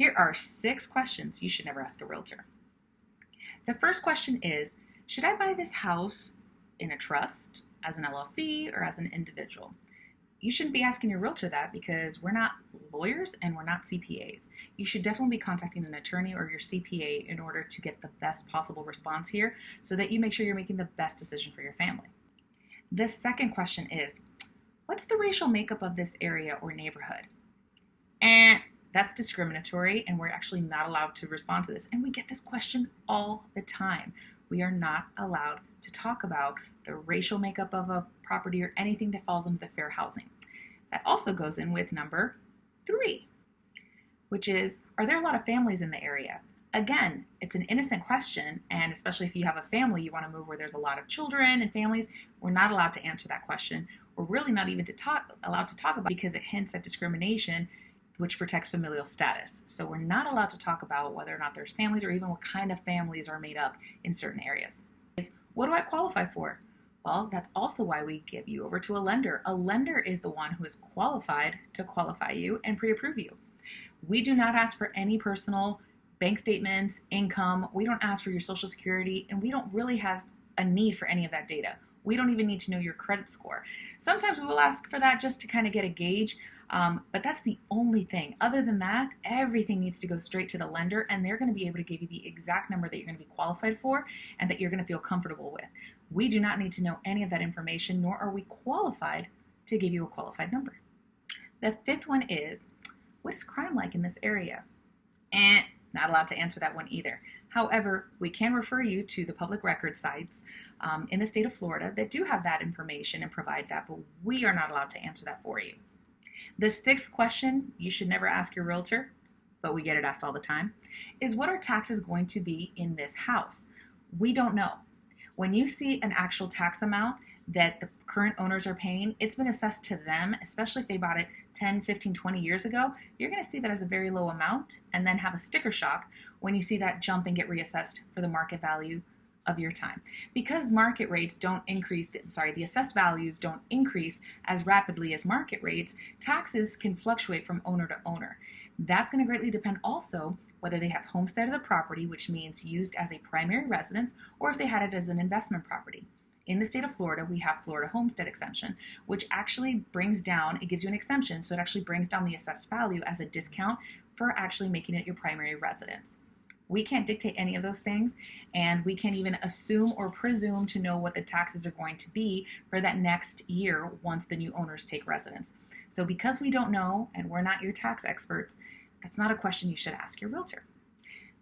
Here are 6 questions you should never ask a realtor. The first question is, should I buy this house in a trust, as an LLC, or as an individual? You shouldn't be asking your realtor that because we're not lawyers and we're not CPAs. You should definitely be contacting an attorney or your CPA in order to get the best possible response here so that you make sure you're making the best decision for your family. The second question is, what's the racial makeup of this area or neighborhood? And that's discriminatory, and we're actually not allowed to respond to this. And we get this question all the time. We are not allowed to talk about the racial makeup of a property or anything that falls into the fair housing. That also goes in with number 3, which is, are there a lot of families in the area? Again, it's an innocent question, and especially if you have a family, you want to move where there's a lot of children and families, we're not allowed to answer that question. We're really not even allowed to talk about it because it hints at discrimination, which protects familial status. So we're not allowed to talk about whether or not there's families or even what kind of families are made up in certain areas. What do I qualify for? Well, that's also why we give you over to a lender. A lender is the one who is qualified to qualify you and pre-approve you. We do not ask for any personal bank statements, income. We don't ask for your social security, and we don't really have a need for any of that data. We don't even need to know your credit score. Sometimes we will ask for that just to kind of get a gauge, but that's the only thing. Other than that, everything needs to go straight to the lender, and they're going to be able to give you the exact number that you're going to be qualified for and that you're going to feel comfortable with. We do not need to know any of that information, nor are we qualified to give you a qualified number. The 5th one is, what is crime like in this area? And not allowed to answer that one either. However, we can refer you to the public record sites in the state of Florida that do have that information and provide that, but we are not allowed to answer that for you. The 6th question you should never ask your realtor, but we get it asked all the time, is what are taxes going to be in this house? We don't know. When you see an actual tax amount that the current owners are paying, it's been assessed to them, especially if they bought it 10, 15, 20 years ago. You're going to see that as a very low amount and then have a sticker shock when you see that jump and get reassessed for the market value of your time. Because market rates don't increase, the assessed values don't increase as rapidly as market rates, taxes can fluctuate from owner to owner. That's going to greatly depend also whether they have homesteaded the property, which means used as a primary residence, or if they had it as an investment property. In the state of Florida, we have Florida homestead exemption, which actually brings down, it gives you an exemption, so it actually brings down the assessed value as a discount for actually making it your primary residence. We can't dictate any of those things, and we can't even assume or presume to know what the taxes are going to be for that next year once the new owners take residence. So because we don't know, and we're not your tax experts, that's not a question you should ask your realtor.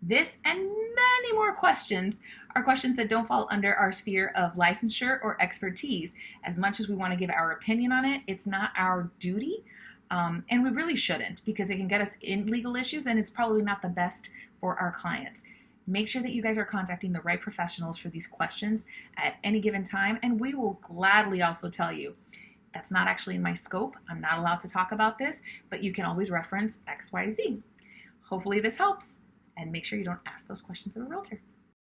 This and many more questions are questions that don't fall under our sphere of licensure or expertise. As much as we want to give our opinion on it, it's not our duty, and we really shouldn't, because it can get us in legal issues, and it's probably not the best for our clients. Make sure that you guys are contacting the right professionals for these questions at any given time, and we will gladly also tell you, that's not actually in my scope. I'm not allowed to talk about this, but you can always reference XYZ. Hopefully this helps. And make sure you don't ask those questions of a realtor.